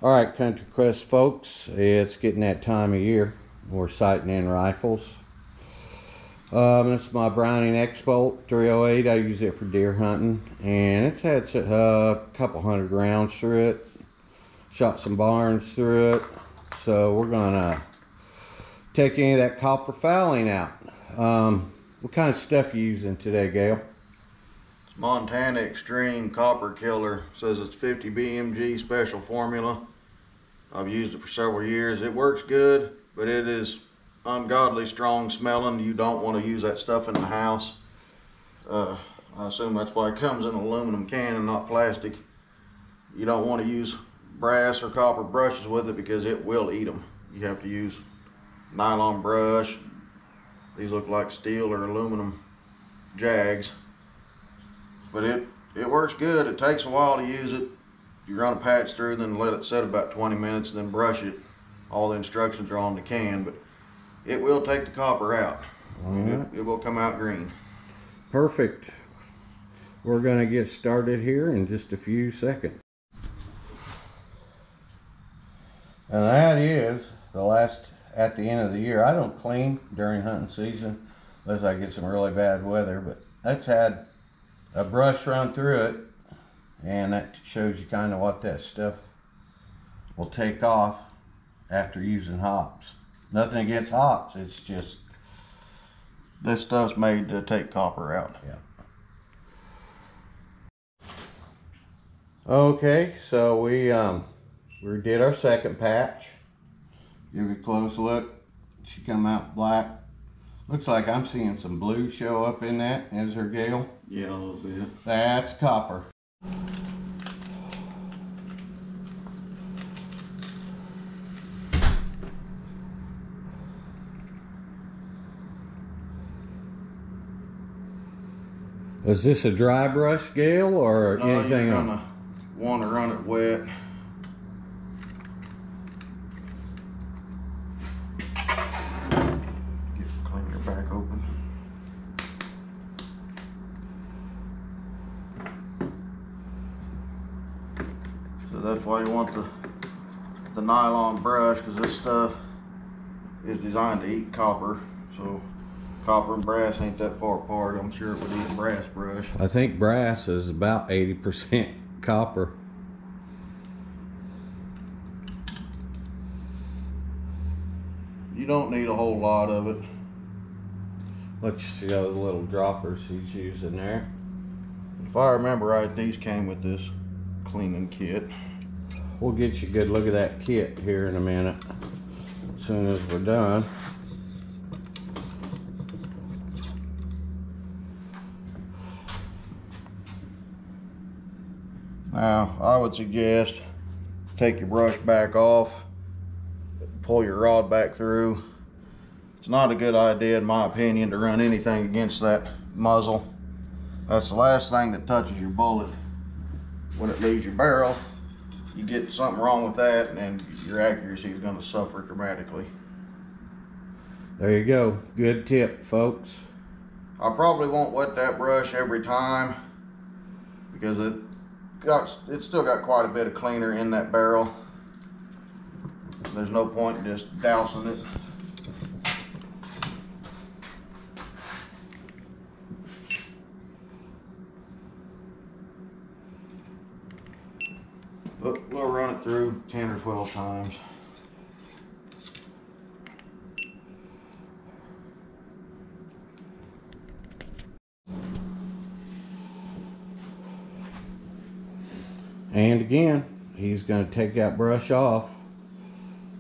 All right, Country Quest folks, it's getting that time of year. We're sighting in rifles. This is my Browning X-Bolt 308. I use it for deer hunting, and it's had a couple hundred rounds through it. Shot some barns through it. So we're gonna take any of that copper fouling out. What kind of stuff you using today, Gail? It's Montana X-treme copper killer. It says it's 50 BMG special formula. I've used it for several years. It works good, but it is ungodly strong smelling. You don't want to use that stuff in the house. I assume that's why it comes in an aluminum can and not plastic. You don't want to use brass or copper brushes with it because it will eat them. You have to use nylon brush. These look like steel or aluminum jags, but it works good. It takes a while to use it. You run a patch through, then let it set about 20 minutes, then brush it. All the instructions are on the can, but it will take the copper out. It will come out green. Perfect. We're going to get started here in just a few seconds. And that is the last at the end of the year. I don't clean during hunting season unless I get some really bad weather, but that's had a brush run through it, and that shows you kind of what that stuff will take off after using hops. Nothing against hops, it's just this stuff's made to take copper out. Yeah. Okay, so we did our second patch. Give it a close look. She come out black. Looks like I'm seeing some blue show up in that. Is there, Gail? Yeah, a little bit. That's copper. Is this a dry brush, Gail, or no, anything you're else? gonna want to run it wet. Clean your back open. So that's why you want the nylon brush, because this stuff is designed to eat copper. So copper and brass ain't that far apart. I'm sure it would eat a brass brush. I think brass is about 80% copper. You don't need a whole lot of it. Let's see the little droppers he's using there. If I remember right, these came with this cleaning kit. We'll get you a good look at that kit here in a minute, as soon as we're done. Now, I would suggest take your brush back off, pull your rod back through. It's not a good idea, in my opinion, to run anything against that muzzle. That's the last thing that touches your bullet when it leaves your barrel. You get something wrong with that, and your accuracy is going to suffer dramatically. There you go. Good tip, folks. I probably won't wet that brush every time because it's still got quite a bit of cleaner in that barrel. There's no point in just dousing it. But we'll run it through 10 or 12 times. And again, he's going to take that brush off.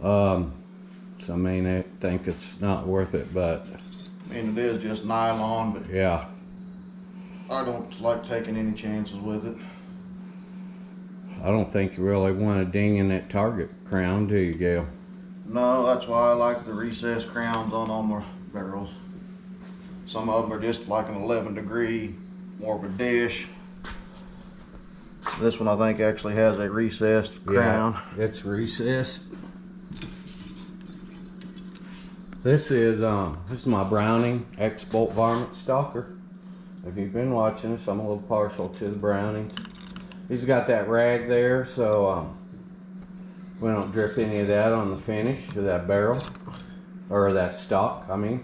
So I mean, I think it's not worth it, but I mean, it is just nylon, but yeah, I don't like taking any chances with it. I don't think you really want a ding in that target crown, do you, Gail? No, that's why I like the recessed crowns on all my barrels. Some of them are just like an 11 degree, more of a dish. This one I think actually has a recessed crown. Yeah, it's recessed. This is my Browning X-Bolt Varmint Stalker. If you've been watching this, I'm a little partial to the Browning. He's got that rag there, so We don't drip any of that on the finish of that barrel, or that stock, I mean.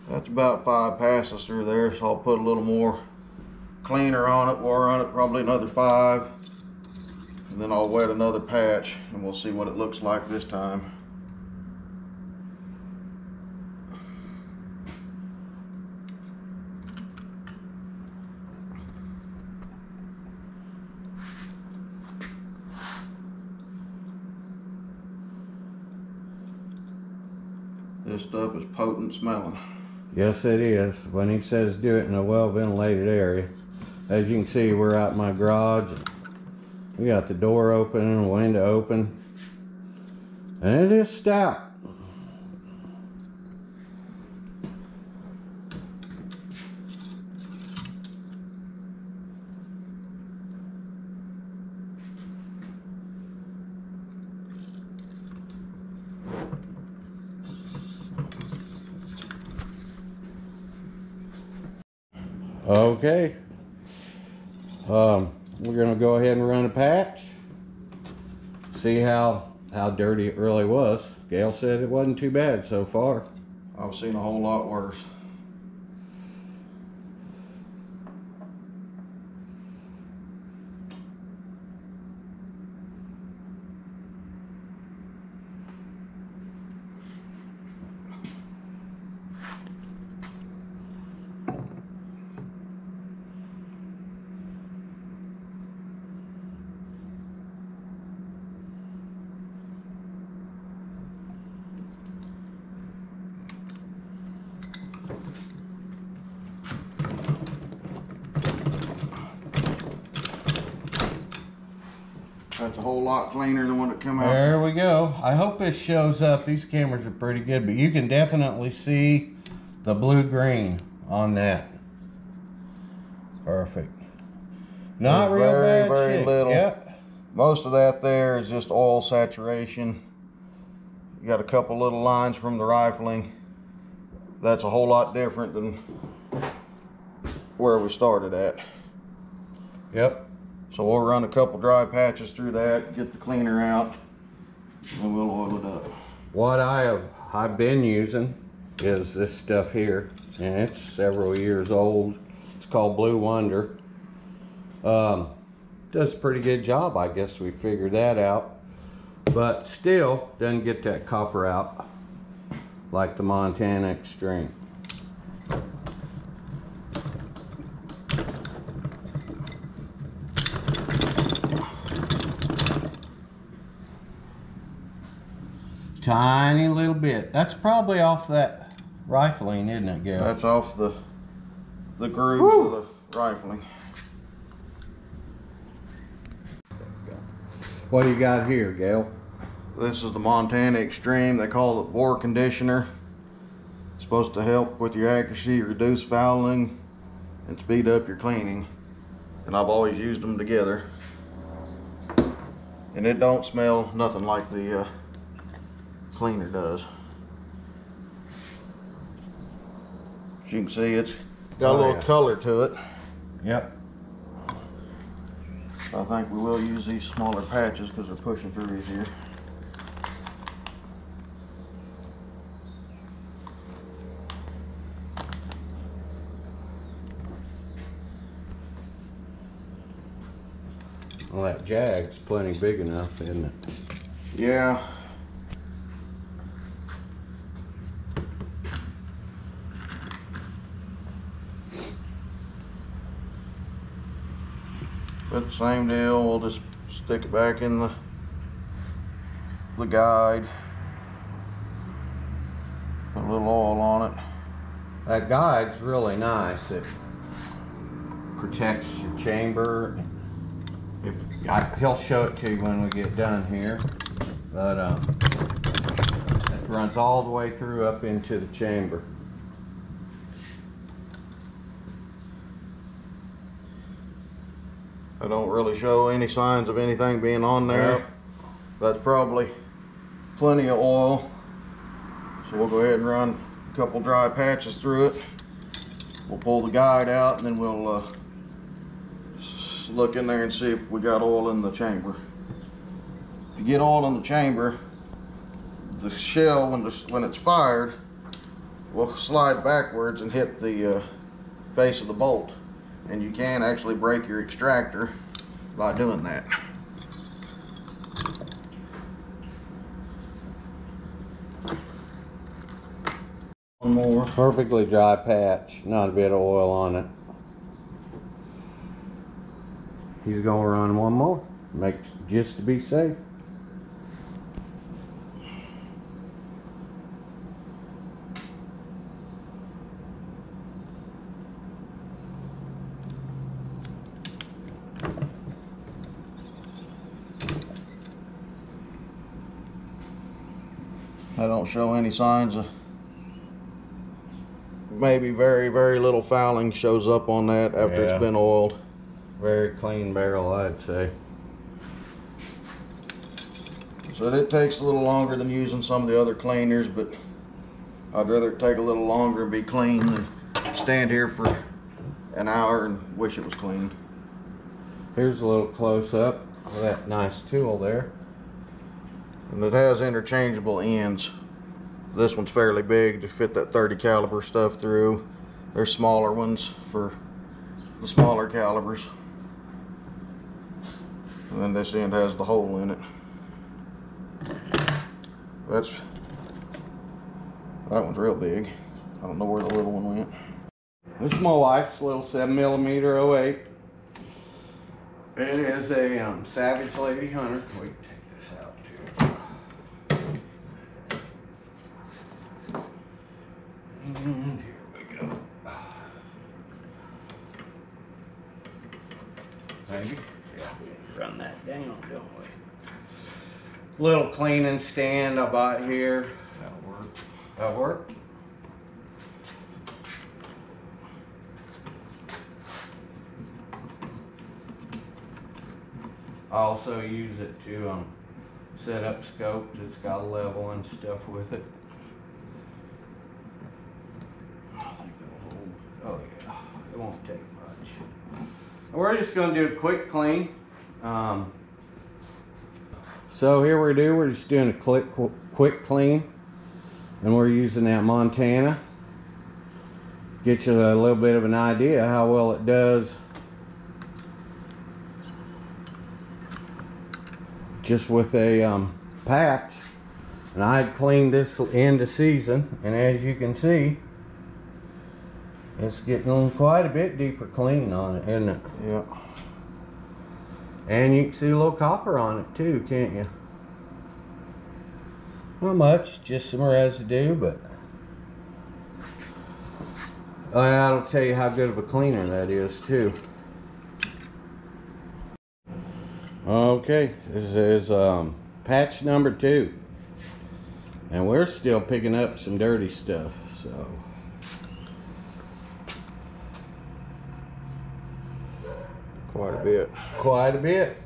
That's about 5 passes through there, so I'll put a little more cleaner on it. We'll run it probably another 5, and then I'll wet another patch, and we'll see what it looks like this time. This stuff is potent smelling. Yes, it is. When he says do it in a well-ventilated area. As you can see, we're out in my garage. We got the door open and the window open. And it is stout. Okay, we're gonna go ahead and run a patch, see how dirty it really was. Gail said it wasn't too bad so far. I've seen a whole lot worse. That's a whole lot cleaner than when it came out. There we go. I hope this shows up. These cameras are pretty good, but you can definitely see the blue-green on that. Perfect. Not real bad. Very little. Yep. Most of that there is just oil saturation. You got a couple little lines from the rifling. That's a whole lot different than where we started at. Yep. So we'll run a couple dry patches through that, get the cleaner out, and we'll oil it up. What I've been using is this stuff here, and it's several years old. It's called Blue Wonder. Does a pretty good job, I guess we figured that out. But still doesn't get that copper out like the Montana X-treme. Tiny little bit. That's probably off that rifling, isn't it, Gail? That's off the grooves of the rifling. What do you got here, Gail? This is the Montana X-treme. They call it bore conditioner. It's supposed to help with your accuracy, reduce fouling, and speed up your cleaning. And I've always used them together. And it don't smell nothing like the cleaner does. As you can see, it's got a little color to it. Yep. I think we will use these smaller patches because they're pushing through easier. Well, that Jag's plenty big enough, isn't it? Yeah. But the same deal, we'll just stick it back in the guide. Put a little oil on it. That guide's really nice. It protects your chamber. He'll show it to you when we get done here. But it runs all the way through up into the chamber. I don't really show any signs of anything being on there. Yep. That's probably plenty of oil. So we'll go ahead and run a couple dry patches through it. We'll pull the guide out and then we'll Let's look in there and see if we got oil in the chamber. If you get oil in the chamber, the shell, when it's fired, will slide backwards and hit the face of the bolt. And you can actually break your extractor by doing that. One more. Perfectly dry patch, not a bit of oil on it. He's gonna run one more, just to be safe. I don't show any signs of, maybe very, very little fouling shows up on that after it's been oiled. Very clean barrel, I'd say. So it takes a little longer than using some of the other cleaners, but I'd rather it take a little longer and be clean than stand here for an hour and wish it was clean. Here's a little close up of that nice tool there. And it has interchangeable ends. This one's fairly big to fit that 30 caliber stuff through. There's smaller ones for the smaller calibers. And then this end has the hole in it. That one's real big. I don't know where the little one went. This is my wife's little 7mm 08. It is a Savage Lady Hunter. Wait, take this out too. And here we go. Maybe? Yeah, we run that down, don't we? Little cleaning stand I bought here. That'll work. That'll work. I also use it to set up scopes. It's got a level and stuff with it. I think that'll hold. Oh yeah, it won't take much. We're just going to do a quick clean. So here we're just doing a quick clean, and we're using that Montana. Get you a little bit of an idea how well it does just with a patch. And I had cleaned this end of season, and as you can see, it's getting quite a bit deeper clean on it, isn't it? Yeah. And you can see a little copper on it too, can't you? Not much, just some residue, but that'll tell you how good of a cleaner that is too. Okay, this is patch number 2, and we're still picking up some dirty stuff, so quite a bit.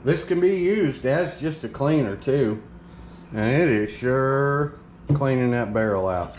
This can be used as just a cleaner too, and it is sure cleaning that barrel out.